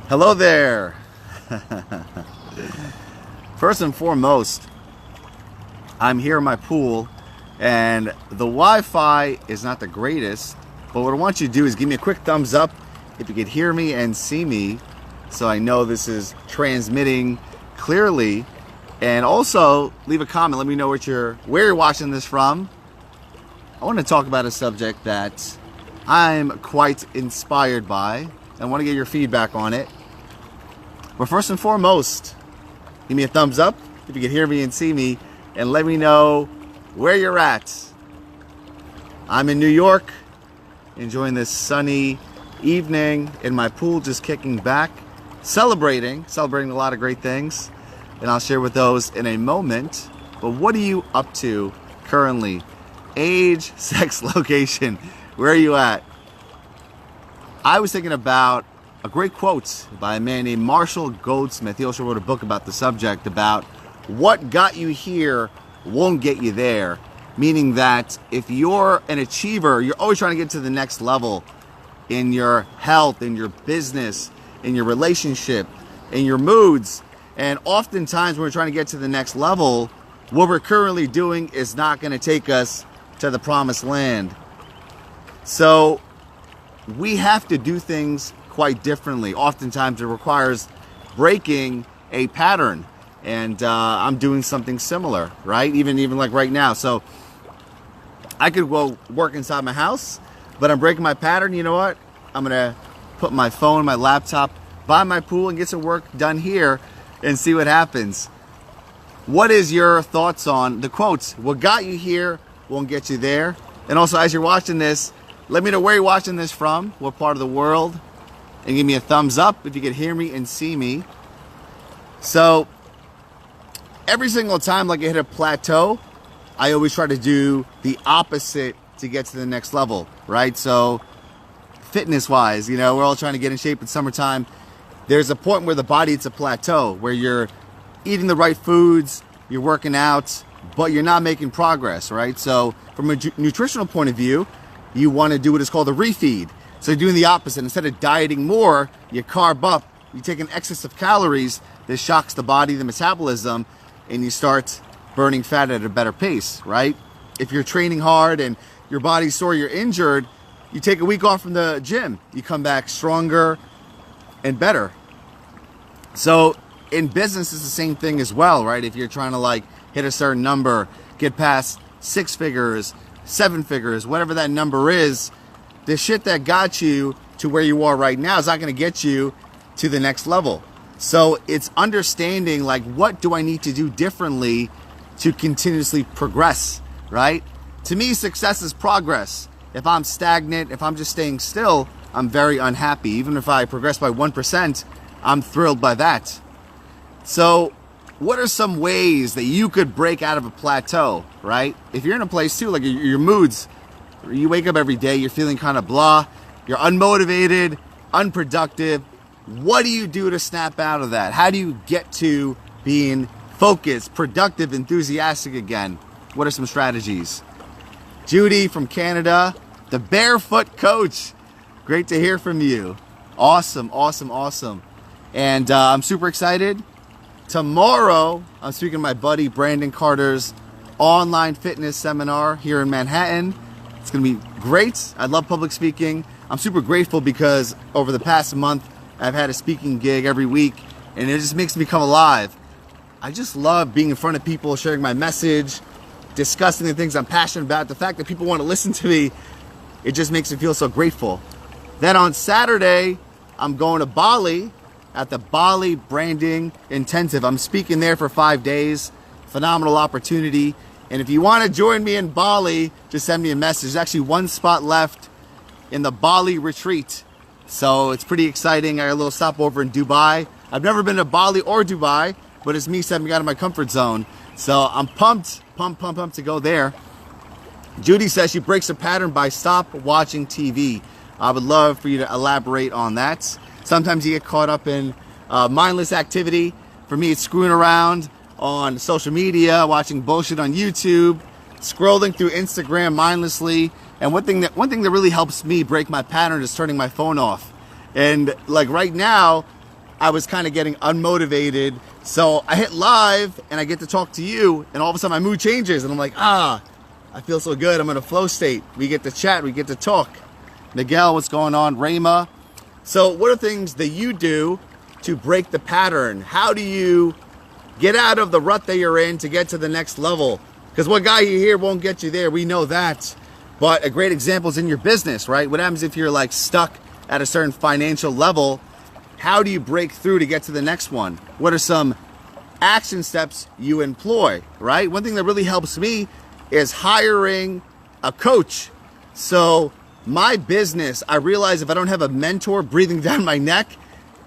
Hello there. First and foremost, I'm here in my pool and the Wi-Fi is not the greatest, but what I want you to do is give me a quick thumbs up if you could hear me and see me so I know this is transmitting clearly, and also leave a comment. Let me know where you're watching this from. I want to talk about a subject that I'm quite inspired by. I want to get your feedback on it. But first and foremost, give me a thumbs up if you can hear me and see me, and let me know where you're at. I'm in New York, enjoying this sunny evening in my pool, just kicking back, celebrating a lot of great things, and I'll share with those in a moment. But what are you up to currently? Age, sex, location, where are you at? I was thinking about a great quote by a man named Marshall Goldsmith. He also wrote a book about the subject, about what got you here won't get you there. Meaning that if you're an achiever, you're always trying to get to the next level in your health, in your business, in your relationship, in your moods. And oftentimes when we're trying to get to the next level, what we're currently doing is not going to take us to the promised land. So we have to do things quite differently. Oftentimes it requires breaking a pattern, and I'm doing something similar, right? Even like right now. So I could go work inside my house, but I'm breaking my pattern. You know what? I'm gonna put my phone, my laptop by my pool and get some work done here and see what happens. What is your thoughts on the quotes? What got you here won't get you there. And also, as you're watching this, let me know where you're watching this from, what part of the world, and give me a thumbs up if you can hear me and see me. So every single time like I hit a plateau, I always try to do the opposite to get to the next level, right? So fitness wise, we're all trying to get in shape in summertime. There's a point where the body hits a plateau, where you're eating the right foods, you're working out, but you're not making progress, right? So from a nutritional point of view, you want to do what is called a refeed. So you're doing the opposite. Instead of dieting more, you carb up, you take an excess of calories that shocks the body, the metabolism, and you start burning fat at a better pace, right? If you're training hard and your body's sore, you're injured, you take a week off from the gym, you come back stronger and better. So in business, it's the same thing as well, right? If you're trying to hit a certain number, get past 6 figures, 7 figures, whatever that number is, the shit that got you to where you are right now is not going to get you to the next level. So it's understanding what do I need to do differently to continuously progress, right? To me, success is progress. If I'm stagnant, if I'm just staying still, I'm very unhappy. Even if I progress by 1%, I'm thrilled by that. So what are some ways that you could break out of a plateau, right? If you're in a place too, like your moods, you wake up every day, you're feeling kind of blah, you're unmotivated, unproductive. What do you do to snap out of that? How do you get to being focused, productive, enthusiastic again? What are some strategies? Judy from Canada, the Barefoot Coach. Great to hear from you. Awesome. And I'm super excited. Tomorrow, I'm speaking to my buddy Brandon Carter's online fitness seminar here in Manhattan. It's going to be great. I love public speaking. I'm super grateful because over the past month, I've had a speaking gig every week, and it just makes me come alive. I just love being in front of people, sharing my message, discussing the things I'm passionate about. The fact that people want to listen to me, it just makes me feel so grateful. Then on Saturday, I'm going to Bali at the Bali Branding Intensive. I'm speaking there for 5 days. Phenomenal opportunity. And if you want to join me in Bali, just send me a message. There's actually one spot left in the Bali retreat. So it's pretty exciting. I got a little stopover in Dubai. I've never been to Bali or Dubai, but it's me stepping out of my comfort zone. So I'm pumped to go there. Judy says she breaks a pattern by stop watching TV. I would love for you to elaborate on that. Sometimes you get caught up in mindless activity. For me, it's screwing around on social media, watching bullshit on YouTube, scrolling through Instagram mindlessly. And one thing that really helps me break my pattern is turning my phone off. And like right now, I was kind of getting unmotivated. So I hit live and I get to talk to you, and all of a sudden my mood changes and I'm like, I feel so good. I'm in a flow state. We get to chat, we get to talk. Miguel, what's going on? Rayma. So what are things that you do to break the pattern? How do you get out of the rut that you're in to get to the next level? Because what got you here won't get you there. We know that. But a great example is in your business, right? What happens if you're like stuck at a certain financial level? How do you break through to get to the next one? What are some action steps you employ, right? One thing that really helps me is hiring a coach. So my business, I realize if I don't have a mentor breathing down my neck,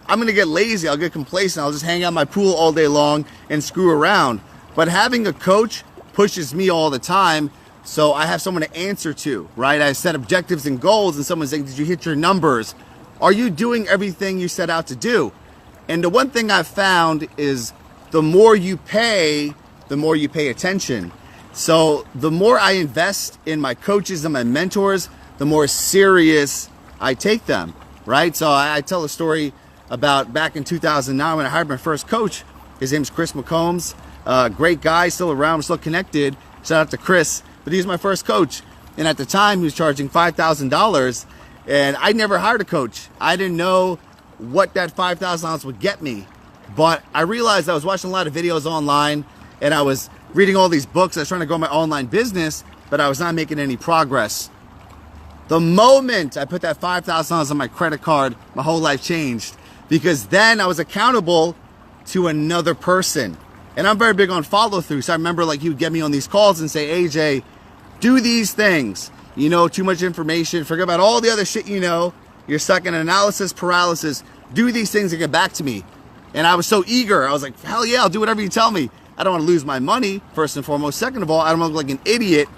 I'm gonna get lazy, I'll get complacent, I'll just hang out in my pool all day long and screw around. But having a coach pushes me all the time, so I have someone to answer to, right? I set objectives and goals and someone's saying, did you hit your numbers? Are you doing everything you set out to do? And the one thing I've found is the more you pay, the more you pay attention. So the more I invest in my coaches and my mentors, the more serious I take them, right? So I tell a story about back in 2009 when I hired my first coach. His name's Chris McCombs. Great guy, still around, we're still connected. Shout out to Chris. But he was my first coach. And at the time, he was charging $5,000. And I never hired a coach. I didn't know what that $5,000 would get me. But I realized I was watching a lot of videos online and I was reading all these books. I was trying to grow my online business, but I was not making any progress. The moment I put that $5,000 on my credit card, my whole life changed, because then I was accountable to another person. And I'm very big on follow through. So I remember like he would get me on these calls and say, AJ, do these things. You know, too much information. Forget about all the other shit you know. You're stuck in analysis paralysis. Do these things and get back to me. And I was so eager. I was like, hell yeah, I'll do whatever you tell me. I don't want to lose my money, first and foremost. Second of all, I don't want to look like an idiot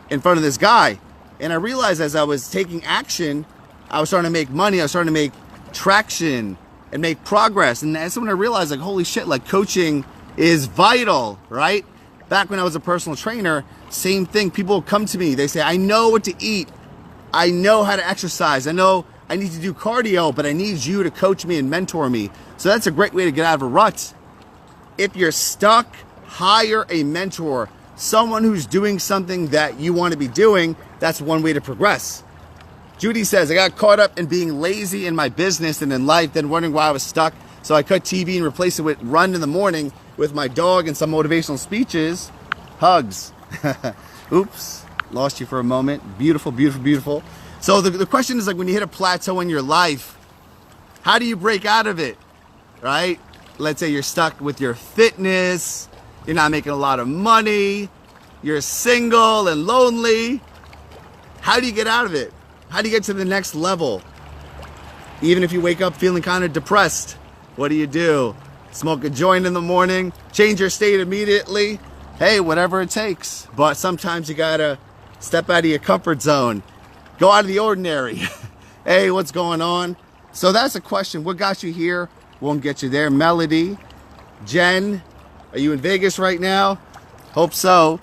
in front of this guy. And I realized as I was taking action, I was starting to make money. I was starting to make traction and make progress. And that's when I realized, like, holy shit, like coaching is vital, right? Back when I was a personal trainer, same thing. People come to me. They say, I know what to eat. I know how to exercise. I know I need to do cardio, but I need you to coach me and mentor me. So that's a great way to get out of a rut. If you're stuck, hire a mentor, someone who's doing something that you want to be doing. That's one way to progress. Judy says, I got caught up in being lazy in my business and in life, then wondering why I was stuck. So I cut TV and replaced it with run in the morning with my dog and some motivational speeches. Hugs. Oops, lost you for a moment. Beautiful, beautiful, beautiful. So the question is, like, when you hit a plateau in your life, how do you break out of it, right? Let's say you're stuck with your fitness, you're not making a lot of money, you're single and lonely. How do you get out of it? How do you get to the next level? Even if you wake up feeling kind of depressed, what do? Smoke a joint in the morning, change your state immediately. Hey, whatever it takes. But sometimes you gotta step out of your comfort zone. Go out of the ordinary. Hey, what's going on? So that's a question. What got you here won't get you there. Melody, Jen, are you in Vegas right now? Hope so.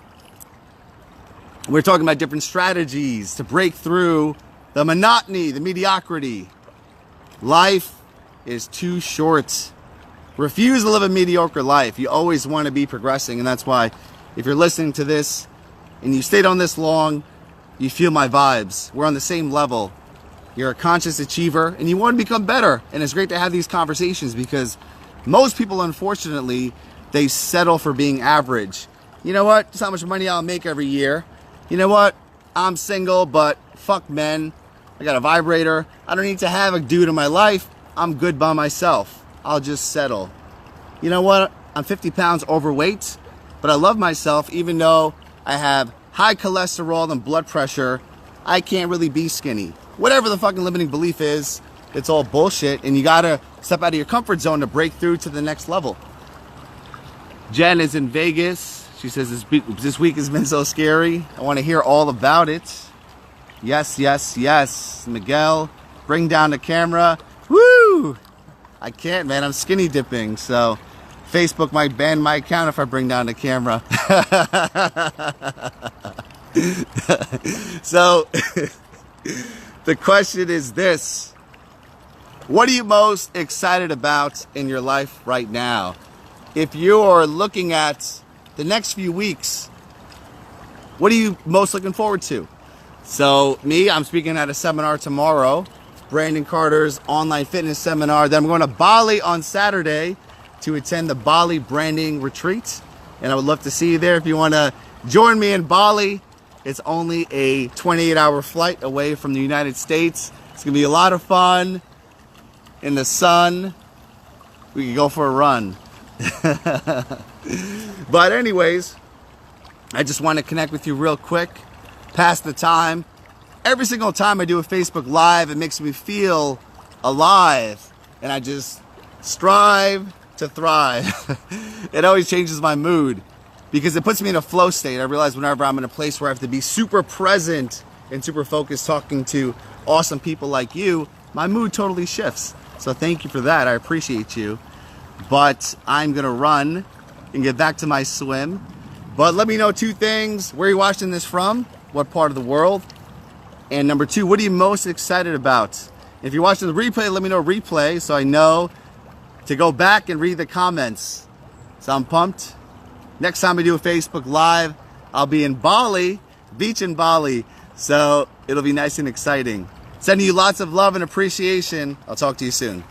We're talking about different strategies to break through the monotony, the mediocrity. Life is too short. Refuse to live a mediocre life. You always want to be progressing, and that's why if you're listening to this and you stayed on this long, you feel my vibes. We're on the same level. You're a conscious achiever and you want to become better. And it's great to have these conversations because most people, unfortunately, they settle for being average. You know what? That's how much money I'll make every year. You know what? I'm single, but fuck men. I got a vibrator. I don't need to have a dude in my life. I'm good by myself. I'll just settle. You know what? I'm 50 pounds overweight, but I love myself even though I have high cholesterol and blood pressure. I can't really be skinny. Whatever the fucking limiting belief is, it's all bullshit, and you gotta step out of your comfort zone to break through to the next level. Jen is in Vegas. She says this week has been so scary. I want to hear all about it. Yes, yes, yes. Miguel, bring down the camera. Woo! I can't, man. I'm skinny dipping, so Facebook might ban my account if I bring down the camera. So the question is this: What are you most excited about in your life right now? If you're looking at the next few weeks, what are you most looking forward to? So me, I'm speaking at a seminar tomorrow, Brandon Carter's online fitness seminar. Then I'm going to Bali on Saturday to attend the Bali branding retreat. And I would love to see you there. If you want to join me in Bali, it's only a 28-hour flight away from the United States. It's going to be a lot of fun. In the sun, we could go for a run. But anyways, I just want to connect with you real quick, pass the time. Every single time I do a Facebook Live, it makes me feel alive, and I just strive to thrive. It always changes my mood because it puts me in a flow state. I realize whenever I'm in a place where I have to be super present and super focused talking to awesome people like you, my mood totally shifts. So thank you for that. I appreciate you. But I'm going to run and get back to my swim. But let me know two things. Where are you watching this from? What part of the world? And number two, what are you most excited about? If you're watching the replay, let me know replay so I know to go back and read the comments. So I'm pumped. Next time I do a Facebook Live, I'll be in Bali, beach in Bali. So it'll be nice and exciting. Sending you lots of love and appreciation. I'll talk to you soon.